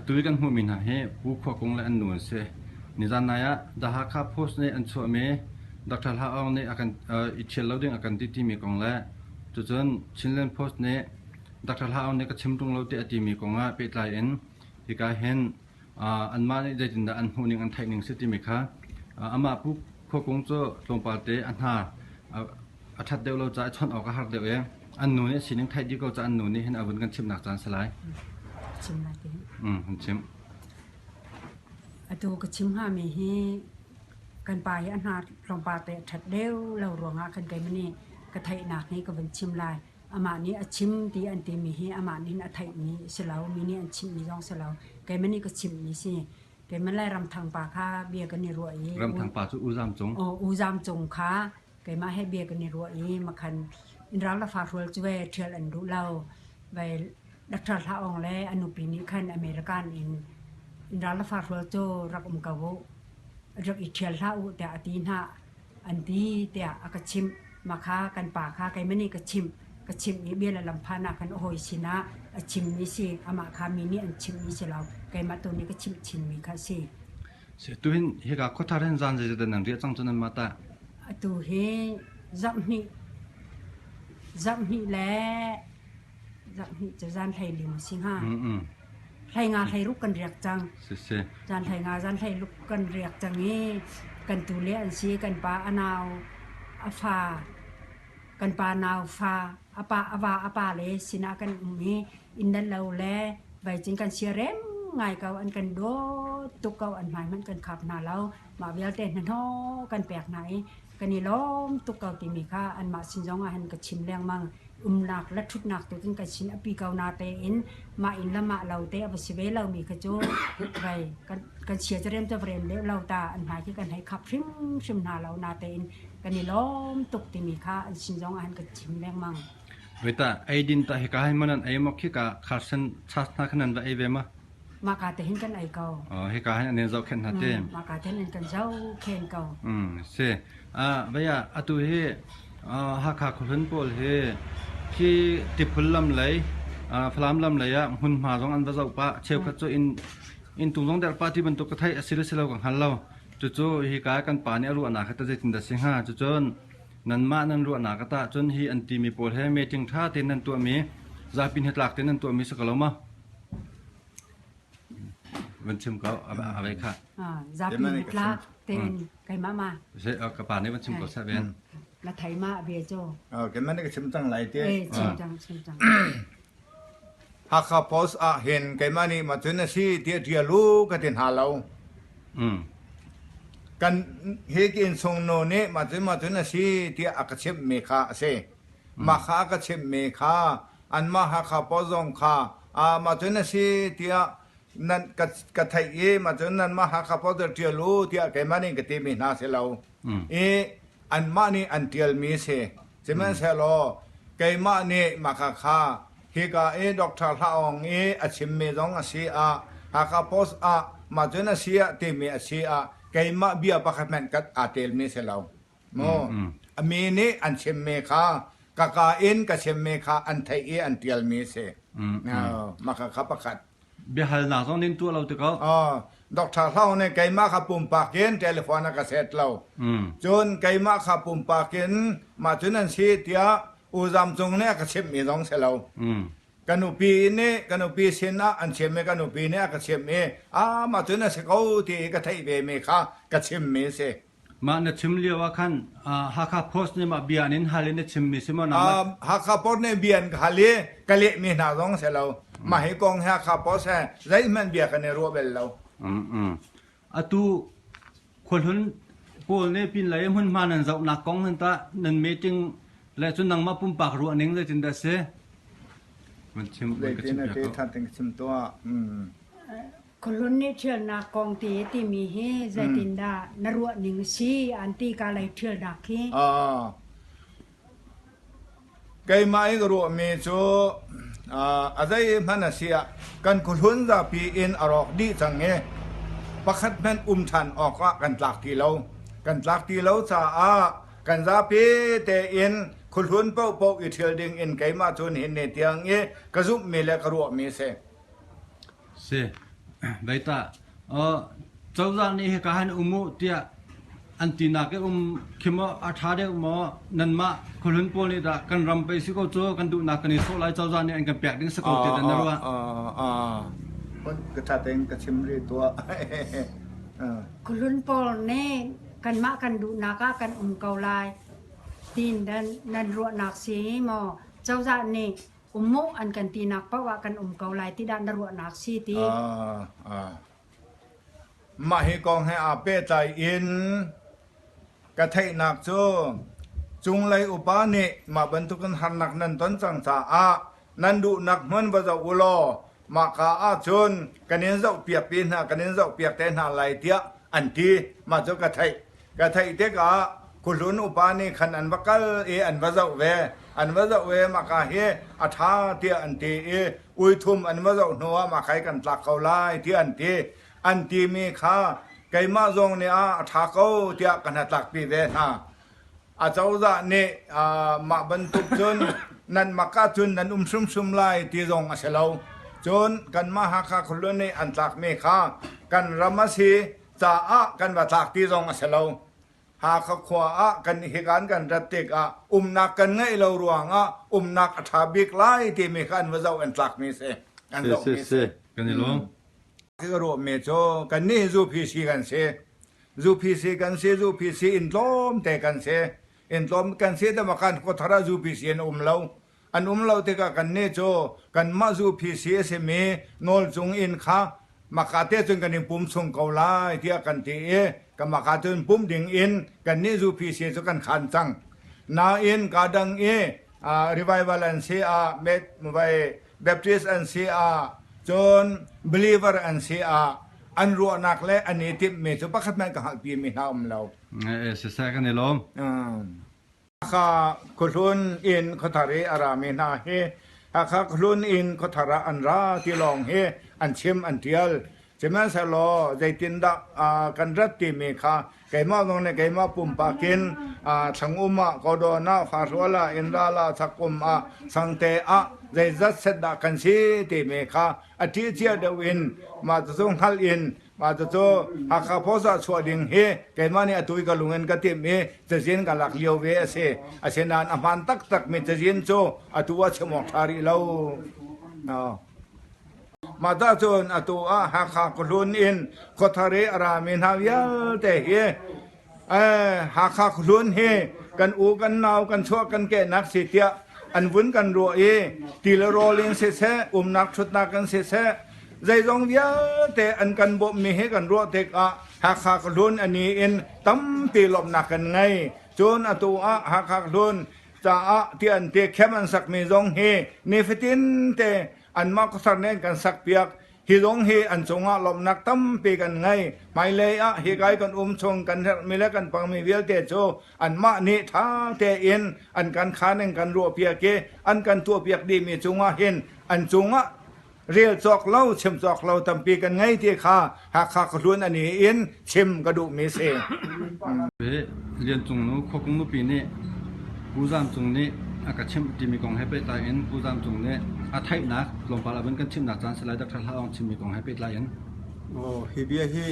ตุยกันหัวมินหาเฮผู้ควบคุมและอันหนุนเสนิจานายะดาฮักคาโพสในอันชัวเมดักทัลฮาเอาในอาการอิเชลเลาดิ้งอาการที่มีกองและจุดจนชินเลนโพสในดักทัลฮาเอาในกระชิมตรงเราที่มีกองและเป็นลายเอ็นที่การเห็นอันมาในใจจินดาอันหูนิงอันไทยนิงสิทธิมิค่ะอามาผู้ควบคุมโจลงปาเตอันหาอัฐเดียวเราจะชนออกก็หักเดียวเองอันหนูนี่สิ่งไทยที่เราจะอันหนูนี่เห็นอาวุธกันชิมหนักจานสลายชิมอะไรกันชิมอะตัวก็ชิมห้ามีให้กันไปอันหาลองปาเตะถัดเดียวเรารวงอากันไกมันนี่กระไทยหนักนี่ก็เป็นชิมลายอามานี้ชิมที่อันที่มีให้อามานี้อันไทยนี้เสลามีนี่อันชิมนี่ต้องเสลาไกมันนี่ก็ชิมนี่สิไกมันไล่รำทางป่าค้าเบียกันในรัวอีรำทางป่าสู่อูซามจงอูซามจงค้าไกมาให้เบียกันในรัวอีมาคันอินรัลลาฟารัลจเวเทียลอันดูเราไปดักทาท่าองและอนุปีนี้ขันอเมริกันอินรัลลาฟารัลโจรักกาวรักอิเทียลท่าอุแต่อตีนหาอันที่แต่อากชิมมาค้ากันป่าค้าไกมันนี่กชิมนี้เบียละลำพานาคันโอ้ยชินะชิมนี้สิอามาคามีนี่อันชิมนี้สิเราไกมาตัวนี้ก็ชิมมีค่ะสิเสตุหินเฮกาโคทาเรนจานเจเดนังเรียจังจนันมาตาตัวเฮจับนี่และจับนี่จะจานไทยลิมสิงห้าไทยงาไทยลุกกันเรียกจังจานไทยงาจานไทยลุกกันเรียกจังนี้กันตูเลียนซีกันปาอนาวอาฟากันปานาวฟาอาปาอาวาอาปาเลยสินะกันมีอินดันเราแลไว้จึงกันเชียร์เร็มไงเกาอันกันโดตุกเกาอันหมายมันกันขับหน้าเรามาเวียลเต้นหันท้อกันแปลกไหนกันนี่ล้อมตุกเกาตีมีค่าอันมาสินจงหันกับชิมแรงมั่งหนักและทุกหนักตัวจึงกันชินอปีเกานาเตอินมาอินละมาเราเตอภิเวเรามีขจูไว้กันเชียร์จะเริ่มจะเริ่มเลี้ยวเราตาอันหมายที่กันให้ขับชิมหน้าเรานาเตอินกันนี่ล้อมตุกตีมีค่าอันสินจงหันกับชิมแรงมั่งเวตาไอดินตาเฮกาให้มันไอมอกขี้กาขาดเส้นชัดนักนั้นว่าไอเวมมากาเตหินกันไอเกาเฮกาให้อันนี้เจ้าเข็นหัดเต็มมากาเตหินกันเจ้าเข็นเกาเสเวียอตุเฮฮักฮักคนโปลเฮที่ติดพลลำเลยพลามลำเลยหุ่นมาสองอันว่าเจ้าป้าเชฟขัดโจอินตุงสองเดลป้าที่บรรทุกกระไทยสิลสิลของฮัลโลจู่ๆเฮกากันป่านี่รู้อนาคตจะจินดาสิงหาจู่ๆนั้นมานั้นรู้อนาคตจนฮีอันตีมีโปลเฮเมจิงท่าเต็นนั้นตัวมีจะปินเหตุหลักเต็นนั้นตัวมีสักแล้วมั้ยวันชิมเขาเอาไปค่ะจะปินเหตุหลักเต็นไก่มาใช่กระป๋านี้วันชิมเขาซะเป็นละไทยมาเบียโจแกมันนี่ก็ชิมจังไรเตี้ยชิมจังฮักข้าพอสเห็นแกมันนี่มาจนสิเตี้ยเทียลูกกันหาเรากันเฮกินทรงโนเนมาจนสิเตี้ยอักเชมเมฆาเสมาข้าอักเชมเมฆาอันมาฮักข้าพอสองข้ามาจนสิเตี้ยนั่นกัไทยมาจนนั้นมาฮักข้าพอสเทียลูเตี้ยแกมันนี่ก็เตี้ยมีนาเสเราอันมานี่อันเทียลมีเสใช่ไหมเสลอไกมานี่มาข้าเฮกาด็อกเตอร์ท่าองอชิมเมจงอาเซียฮักข้าพอสมาจนอาเซียเตี้ยมีอาเซียไกมาเบียปะขัดแมนกัดอาเทลมีเสลาโมมีนี่อันชิมเมฆากากากับชิมเมฆาอันไทยอันเทียลมีเสมาข้าปะขัดเบียร์หนาสองนินตัวเราตึกเขาด็อกเตอร์เล่าเนี่ยไกมาขับปุ่มปากเกนเทเลโฟนก็เสร็จเราจนไกมาขับปุ่มปากเกนมาจนนั้นสิเตียอุจามจงเนี่ยก็เชื่อมมีน้องเสเรากันอุปีเนี่ยกันอุปีเสนาอันเชื่อมกันอุปีเนี่ยก็เชื่อมมาจนนั้นสิเขาที่ก็ไทยเบเมฆาก็เชื่อมมีเสมาเนี่ยชิมเลียวว่าคันฮักข้าโพสเนี่ยมาเบียนินฮาเลเนี่ยชิมมีสิมันฮักข้าโพสเนี่ยเบียนฮาเลกะเละมีน้องเสเรามาให้กองฮักข้าโพสไรมันเบียกันในรัวเบลเราอะตูคนหุ่นโปลเนี่ยปินไหลหุ่นมานั่นเจ้าหนักกองนั่นตานั่นเมจิงและจนนังมาปุ่มปากรัวนึงเลยจินดาเสมันชิมเลยเป็นอะไรท่านถึงชิมตัวคนรุ่นนี้เชื่อนักกองตีมีเฮใจตินดานรัวนึงซีอันตีกาเลยเชื่อดักเฮไกมาอีกรัวเมโซอะไรมันเสียกันคนหุ่นจะปีอินอรอกดีจังเงประคัดแม่นทันออกว่ากันหลักที่เราจะกันจะปีเตอินคนหุ่นเป้าอีเทียลดิงอินไกมาจนเห็นในเตียงกระซุบมีและกระรัวมีเส ใบตาเจ้าจานนี่ให้การมุเตียอันตีนักขิมอาชาเดมนันมาคนหุ่นปอนี่ดากันรำไปสิก็โจกันดูนักกันนี่โซไลเจ้าจานนี่อันกันแปลกดิ้งสกุลเตดันนะว่าคนกระชากเองกระชิมรีตัวคุณลุนปอเน่กันมากันดูนักกันเกาลายตีนนันรัวนักสีมอเจ้าจานนี่มุอันกันตีนักเพราะว่ากันเกาลายที่ด้านนรัวนักสีตีมาให้กองให้อาเป้ใจอินกระเทยนักจูจุงเลยอุปาณิมาบรรทุกันหันนักนั้นต้นสังสานันดูนักมันว่าจะอุโลมาขาอาชนกันเน้นเจ้าเปียกปีนหากันเน้นเจ้าเปียกเต้นหาไหลเทียอันที่มาเจ้ากระเทยเด็กคุณลุนอุปาณิขันอันวักลอันว่าจะเวอันว่าจะเวมาขาเฮอาทาเทียอันที่อุยทุมอันว่าจะหนัวมาใครกันตักเขาไล่ที่อันที่มีข้าไก่มาจงเนี่ยทาเขาเทียกันตักปีเวนะเจ้าจะเนี่ยมาบรรทุกจนนั่นมากาจนนั่นซุ่มไล่ที่จงอาเซลาวจนกันมาหาข้าคนลุนเนี่ยอันตักมีข้ากันรามาสีจะกันว่าตักที่จงอาเซลาวหาข้าขวากันเหตุการณ์กันรัตติกนักกันไงเรารวงนักทาบิกไล่ที่มีกันว่าเจ้าอันตักมีเสอันจงมีเสกันนี่ลงก็รู้เมโจกันนี่จูพีซีกันเสจูพีซีอินล้มแต่กันเสอินล้มกันเสแต่มากันก็ทาราจูพีซีอันเราเตกันนี่โจกันมาจูพีซีเสมีนอลจงอินข้ามาคาเตจนกันอินปุ่มส่งเกาลายที่กันที่กันมาคาเตจนปุ่มดิ่งอินกันนี่จูพีซีจกันขันจังนาอินกาดังรีไววัลอันเซียเมดไวเบปติสอันเซียจน believer อันเสียอันรัวนักและอันนี้ที่มีสุภาพแม่ก็หักปีมีน้ำเราเสียกันนี่ลมข้าคุณลุนอินคทารีอารามีนาเฮข้าคุณลุนอินคทาระอันราที่ลองเฮอันชิมอันเทียลจะแม้สโลใจตินดากันรัตติมีข้าไก่มาตรงนี้ไก่มาปุ่มปากินสังอุมาโกโดนาฟาสวลาอินดาลาสักุมสังเตใจจัดเสดกันสีที่มีข้าอาทิตย์เช้าเดวินมาจะส่งฮัลอินมาจะโจหากข้าพอสัตว์สวดิงเฮไก่มาเนี่ยตุยกลุงเงินกติมีจะเจียนกันหลักเลียวเวเสอาเชนานอมันตักมีจะเจียนโจตัวเชมอกทารีเรามาตาจนตัวหากข้ากุลุนอินคทารีอารามินฮาวิลเตเฮหากข้ากุลุนเฮกันอูกันนาวกันชั่วกันแก่นักสิทธิ์อันวุ่นกันรัวตีละโรลิงเสเสนักชุดนักกันเสเสใจจงเดียวแต่อันกันบ่มีให้กันรัวเด็กหากข้ากุลุนอันนี้ตั้มปีหลบนักกันไงจนตัวหากข้ากุลุนจะที่อันเตะแค่มันสักมีจงเฮนิฟิตินเตอันมากสักเน่กันสักเปียกฮิลงเฮอันจงหลบนักตั้มปีกันไงไม่เลยเฮกายกันชงกันมีแล้วกันปังมีเวลเตโจอันมานิท้าเตอินอันกันขานึงกันรัวเปียกเกอันกันตัวเปียกดีมีจงเห็นอันจงเรียลจอกเล่าชิมจอกเล่าตั้มปีกันไงที่ข้าหากข้าขลุ่นอันนี้อินชิมกระดูกมีเสเรียนจงนู้ขกุงนู้ปีนี้กูจำจงนี้อากาศชิมที่มีกองให้ไปตายเอ็นกูจำจงนี้ไทยนักลงปลาเป็นกันชิมหนักจานสไลด์ดักทัลองชิมมีกองให้ไปตายเอ็นโอ้ฮิเบียฮี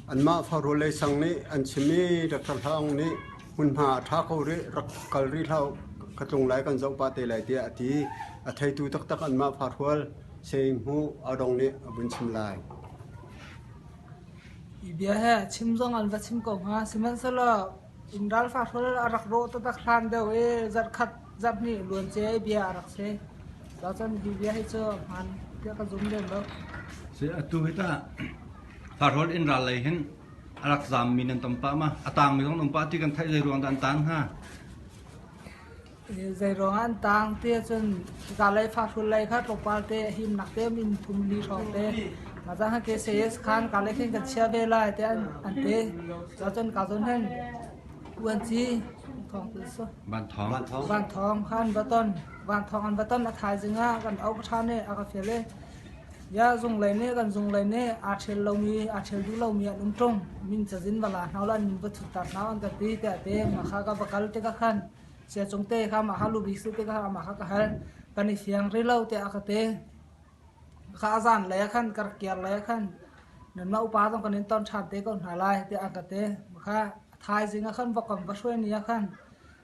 อันมาฟารุเลยสังนี้อันชิมีดักทัลองนี้หุ่นหาท้าเขาเรรักกลรีเท่ากระจงไหลกันเจ้าปาเตไหลเดียที่ไทยตูตักอันมาฟารุลเซมหูเอาดงนี้บุญชิมลายฮิเบียฮะชิมจงอันว่าชิมกองฮะสิมันสละอินดัลฟารุลรักโรตักคลานเดวจัดขัดจับนี่ล้วนเจ้เบียรักเซเราจะฮิเบียให้เจ้ามันเพื่อกระจุมเด่นแล้วเสียตัวที่ตาฟารุลอินรัลเลยเห็นรักจามมีนันตั้มปะมาต่างมีต้องตั้มปะที่กันไทยในรวงดันตังฮะใจร้อนต่างเตี้ยจนการเลยฟาชุนเลยครับตกปลาเตี้ยหิมหนักเตี้ยมินทุมดีทองเตี้ยมาจากให้เกษตรขันการเลยขึ้นกันเชียเวลาเตี้ยอันเตี้ยจนการจนเห็นวันจีทองตัวสุบ้านทองขันบัตตอนบ้านทองอันบัตตอนถ่ายจึงอ่ะกันเอากระชานเนี่ยอากาศเฟลเลยยาจงเลยเนี่ยกันจงเลยเนี่ยอาเชลเรามีอาเชลดูเรามีอันตรงมินจะจินเวลาเราลันบัตรตัดน้าอันกันตีเตี้ยมาข้ากับประกันเตี้ยขันเสียจงเตะข้ามาฮาลูบิสุเตะข้ามาข้าก็ฮันกันอีเสียงเรื่องเล่าเตะอากาศเตะ ข้าอาจารย์เลยขั้นกระเกียร์เลยขั้นนั่นมาอุปาต้องกันเน้นตอนชาเตก็หาลายเตอากาเตข้าทายจริงขั้นบอกกันว่าช่วยนี่ขั้น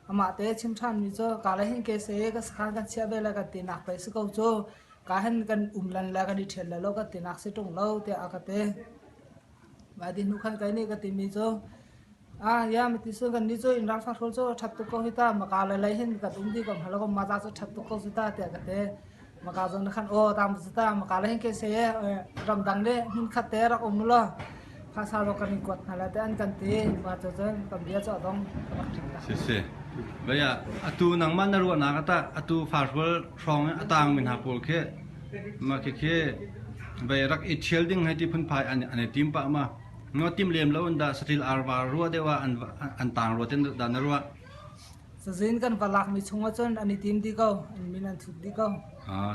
อามาเตชิมชันมีโจกาเลยเห็นเกษก็สกัดกันเชียเบลกันตีนักไปสกโจกาเห็นกันลันแล้วกันดิเทลแล้วก็ตีนักสิตรงเราเตอากาเตบาดินุขันกันนี่ก็ตีมีโจยามติสุกันนี่โจอินรัลฟาโรโจชัดตุกหิตามากาเลยเห็นกันอุ้มดีกันแล้วก็มาจากชัดตุกหิตาเตอากาเตmaka zon kan oh tam sita maka lahin ke se ram dang de hin khat te rak om lo kha sa ro kan kwat hala te an kan te ma cho jon kam dia cho dong se baya atu nang man na ru na ka ta atu farwal rong atang min ha pol khe ma ke bai rak i shielding hai ti phun phai an tim pa ma no tim lem lo da stil arwa ru de wa an tang ro ten da na ru sazin kan balak mi chunga chon ani tim di ko an minan thut di ko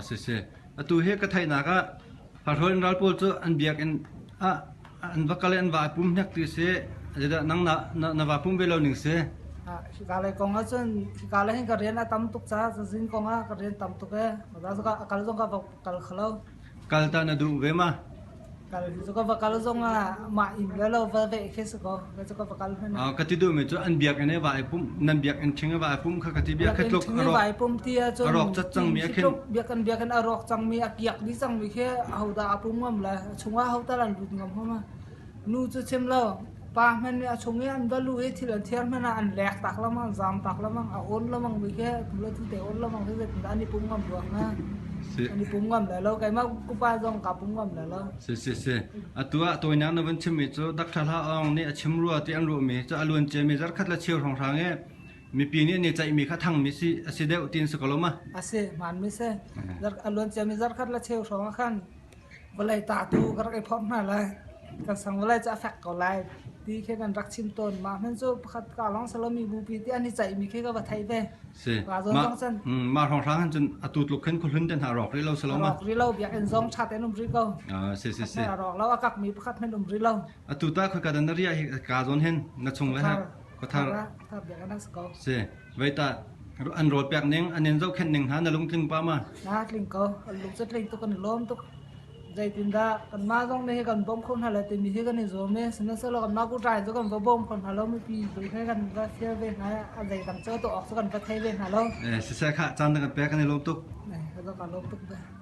se atu he ka thai na ka farwal ral pol chu an biak an vakal an va pum hnek ti se da nang na va pum velo ning se Kalau kong aja, kalau yang kerjaan tam tuk cah, sesin kong a kerjaan tam tuk maka suka kalau jong kalau kalau ta na du ve ma kalau suka kalau jong ma in kalau ve kes ko, suka kalau mana. Ka ti du me chu an biak ane va pum nan biak an chinga va pum kha ka ti biak khatlok aro vai pum tia chu arok chat chang mi khen biakan arok chang mi akiak di chang mi khe au da apum ngam la chunga hau ta lan lut ngam homa nu chu chem lo pa men a chungi an balu e thil an thiar mena an lek tak lamang jam tak lamang a on lamang mi khe tulo tu te on lamang khe ani pum ngam buang na ani pum ngam la lo kai ma ku pa jong ka pum ngam la lo se atua toina na ban chim mi chu dak thala ong ni achim ru ati an ru mi chu alun che mi jar khat la chiu rong rang e mi pi ni ni chai mi kha thang mi si aside utin se koloma ase man mi se jar alun che mi jar khat la chiu rong khan bolai ta tu ka kai phom na la ka sang bolai cha fak ko lai ti khe kan rak chim ton ma men chu khat ka long salami bu pi ti ani chai mi khe ka ba thai ve se ma rong rang han chun atut luk khen ko hlun den ha rok ri lo saloma rok ri lo biak en zong chat en ri ko se rok lo akak mi khat men ri lo atuta kho ka dan ria ka zon hen na chung la ha ko thar biak na sko se vai ta an ro pyak neng anen zo khen neng ha na lung ting pa ma na tling ko lung chat ling to kan lom to dây tin da kan ma dong ne kan bom khon hala tin mi kan ni zo me sna sa lo kan ma ku trai zo kan bom khon hala mi pi zo khe kan ga sia ve na a dai kan cho to ok so kan pa thai ve hala se sa kha chan da kan pe kan lom tuk này cái đó cả lốp tức